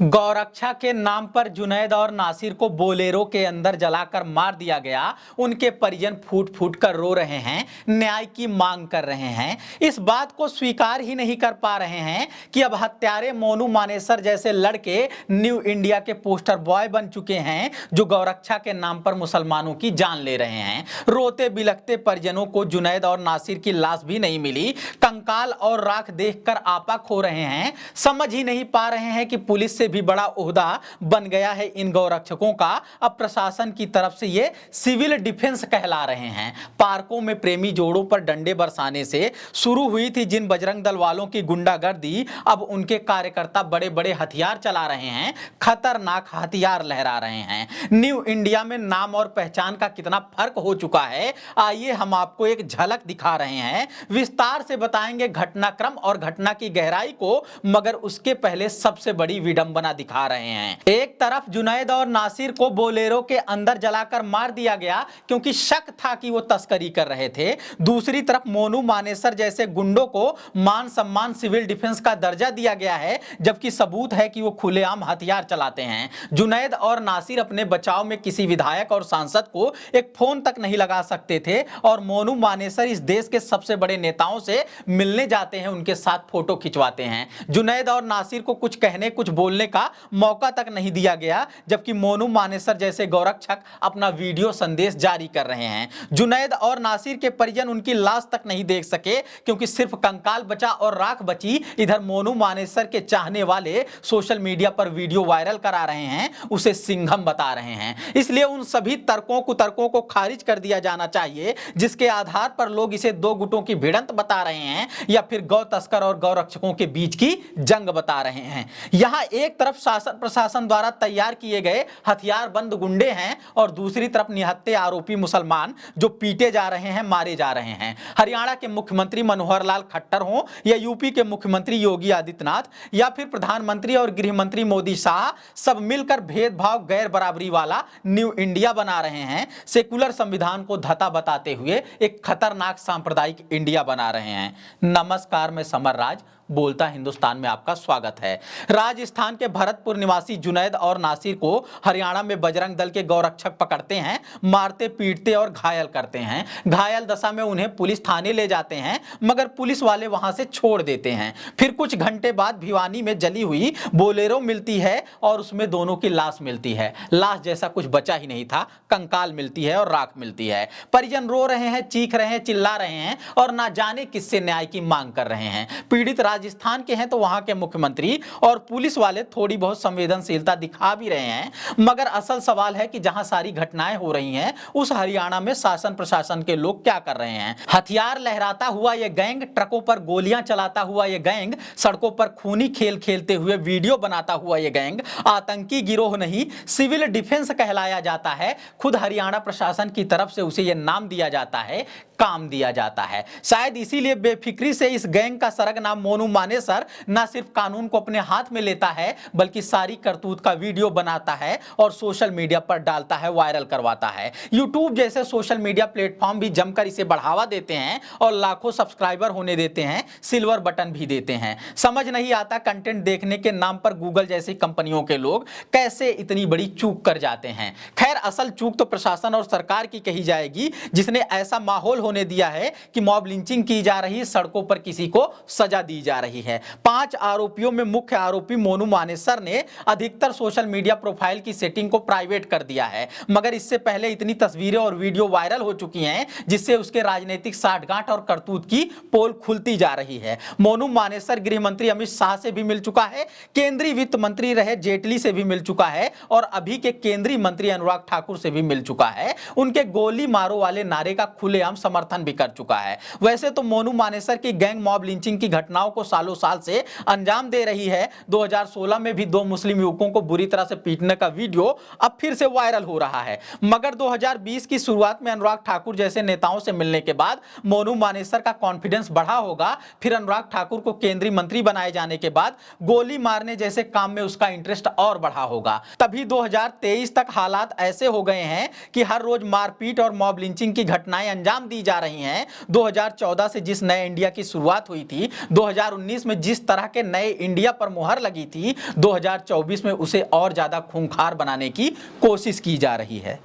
गौरक्षा के नाम पर जुनैद और नासिर को बोलेरो के अंदर जलाकर मार दिया गया। उनके परिजन फूट फूट कर रो रहे हैं, न्याय की मांग कर रहे हैं। इस बात को स्वीकार ही नहीं कर पा रहे हैं कि अब हत्यारे मोनू मानेसर जैसे लड़के न्यू इंडिया के पोस्टर बॉय बन चुके हैं, जो गौरक्षा के नाम पर मुसलमानों की जान ले रहे हैं। रोते बिलखते परिजनों को जुनैद और नासिर की लाश भी नहीं मिली। कंकाल और राख देखकर आपा खो रहे हैं। समझ ही नहीं पा रहे हैं कि पुलिस से भी बड़ा ओहदा बन गया है इन गौरक्षकों का। अब प्रशासन की तरफ से ये सिविल डिफेंस कहला रहे हैं। पार्कों में प्रेमी जोड़ों पर डंडे बरसाने से शुरू हुई थी जिन बजरंग दल वालों की गुंडागर्दी, अब उनके कार्यकर्ता बड़े बड़े हथियार चला रहे हैं, खतरनाक हथियार लहरा रहे हैं। न्यू इंडिया में नाम और पहचान का कितना फर्क हो चुका है, आइए हम आपको एक झलक दिखा रहे हैं। विस्तार से बताएंगे घटनाक्रम और घटना की गहराई को, मगर उसके पहले सबसे बड़ी विडंबना दिखा रहे हैं। एक तरफ जुनैद और नासिर को बोलेरो के अंदर जलाकर मार दिया गया क्योंकि शक था कि वो तस्करी कर रहे थे। दूसरी तरफ मोनू मानेसर जैसे गुंडों को मान सम्मान सिविल डिफेंस का दर्जा दिया गया है, जबकि सबूत है कि वो खुलेआम हथियार चलाते हैं। जुनैद और नासिर अपने बचाव में किसी विधायक और सांसद को एक फोन तक नहीं लगा सकते थे, और मोनू मानेसर इस देश के सबसे बड़े नेताओं से मिलने जाते हैं, उनके साथ फोटो खिंचवाते हैं। जुनैद और नासिर को कुछ कहने कुछ बोलने का मौका तक नहीं दिया गया, जबकि मोनू मानेसर जैसे गौरक्षक अपना वीडियो संदेश जारी कर रहे हैं। जुनैद और नासिर के परिजन उनकी लाश तक नहीं देख सके क्योंकि सिर्फ कंकाल बचा और राख बची। इधर मोनू मानेसर के चाहने वाले सोशल मीडिया पर वीडियो वायरल करा रहे हैं, उसे सिंघम बता रहे हैं। इसलिए उन सभी तर्कों कुतर्कों को खारिज कर दिया जाना चाहिए जिसके आधार पर लोग इसे दो गुटों की भिड़ंत बता रहे हैं या फिर गौ तस्कर और गौरक्षकों के बीच की जंग बता रहे हैं। यहां एक तरफ शासन प्रशासन द्वारा तैयार किए गए हथियारबंद गुंडे हैं और दूसरी तरफ निहत्थे आरोपी मुसलमान जो पीटे जा रहे हैं, मारे जा रहे हैं। हरियाणा के मुख्यमंत्री मनोहर लाल खट्टर हों या यूपी के मुख्यमंत्री योगी आदित्यनाथ या फिर प्रधानमंत्री और गृह मंत्री मोदी शाह, सब मिलकर भेदभाव गैर बराबरी वाला न्यू इंडिया बना रहे हैं। सेकुलर संविधान को धता बताते हुए एक खतरनाक सांप्रदायिक इंडिया बना रहे हैं। नमस्कार, मैं समर राज बोलता हिंदुस्तान में आपका स्वागत है। राजस्थान के भरतपुर निवासी जुनैद और नासिर को हरियाणा में बजरंग दल के गौरक्षक पकड़ते हैं, मारते पीटते और घायल करते हैं। घायल दशा में उन्हें पुलिस थाने ले जाते हैं, मगर पुलिस वाले वहां से छोड़ देते हैं। फिर कुछ घंटे बाद भिवानी में जली हुई बोलेरो मिलती है और उसमें दोनों की लाश मिलती है। लाश जैसा कुछ बचा ही नहीं था, कंकाल मिलती है और राख मिलती है। परिजन रो रहे हैं, चीख रहे हैं, चिल्ला रहे हैं और ना जाने किससे न्याय की मांग कर रहे हैं। पीड़ित राजस्थान के हैं तो वहां के मुख्यमंत्री और पुलिस वाले थोड़ी बहुत संवेदनशीलता दिखा भी रहे हैं, मगर असल सवाल है कि जहां सारी घटनाएं हो रही हैं उस हरियाणा में शासन प्रशासन के लोग क्या कर रहे हैं। हथियार लहराता हुआ यह गैंग, ट्रकों पर गोलियां चलाता हुआ यह गैंग, सड़कों पर खूनी खेल खेलते हुए वीडियो बनाता हुआ यह गैंग आतंकी गिरोह नहीं, सिविल डिफेंस कहलाया जाता है। खुद हरियाणा प्रशासन की तरफ से उसे यह नाम दिया जाता है, काम दिया जाता है। शायद इसीलिए बेफिक्री से इस गैंग का सरगना मोनू मानेसर न सिर्फ कानून को अपने हाथ में लेता है, बल्कि सारी करतूत का वीडियो बनाता है और सोशल मीडिया पर डालता है, वायरल करवाता है। यूट्यूब जैसे सोशल मीडिया प्लेटफॉर्म भी जमकर इसे बढ़ावा देते हैं और लाखों सब्सक्राइबर होने देते हैं, सिल्वर बटन भी देते हैं। समझ नहीं आता कंटेंट देखने के नाम पर गूगल जैसी कंपनियों के लोग कैसे इतनी बड़ी चूक कर जाते हैं। खैर, असल चूक तो प्रशासन और सरकार की कही जाएगी, जिसने ऐसा माहौल होने दिया है कि मॉब लिंचिंग की जा रही है, सड़कों पर किसी को सजा दी जा रही है। 5 आरोपियों में मुख्य आरोपी मोनू मानेसर ने अधिकतर सोशल मीडिया प्रोफाइल की सेटिंग को प्राइवेट कर दिया है, मगर इससे पहले इतनी तस्वीरें और वीडियो वायरल हो चुकी हैं जिससे उसके राजनीतिक साठगांठ और करतूत की पोल खुलती जा रही है। मोनू मानेसर गृह मंत्री अमित शाह से भी मिल चुका है, केंद्रीय वित्त मंत्री रहे जेटली से भी मिल चुका है और अभी के केंद्रीय मंत्री अनुराग ठाकुर से भी मिल चुका है। उनके गोली मारो वाले नारे का खुलेआम समर्थन भी कर चुका है। वैसे तो मोनू मानेसर की गैंग मॉब लिंचिंग की घटनाओं को सालों साल से अंजाम दे रही है। 2016 में भी 2 मुस्लिम युवकों को बुरी तरह से पीटने का वीडियो अब फिर से वायरल हो रहा है, मगर 2020 की शुरुआत में अनुराग ठाकुर जैसे नेताओं से मिलने के बाद मोनू मानेसर का कॉन्फिडेंस बढ़ा होगा। फिर अनुराग ठाकुर को केंद्रीय मंत्री बनाए जाने के बाद गोली मारने जैसे काम में उसका इंटरेस्ट और बढ़ा होगा। तभी 2023 तक हालात ऐसे हो गए हैं कि हर रोज मारपीट और मॉब लिंचिंग की घटनाएं अंजाम दी जा रही हैं। 2014 से जिस नए इंडिया की शुरुआत हुई थी, 2019 में जिस तरह के नए इंडिया पर मुहर लगी थी, 2024 में उसे और ज्यादा खूंखार बनाने की कोशिश की जा रही है।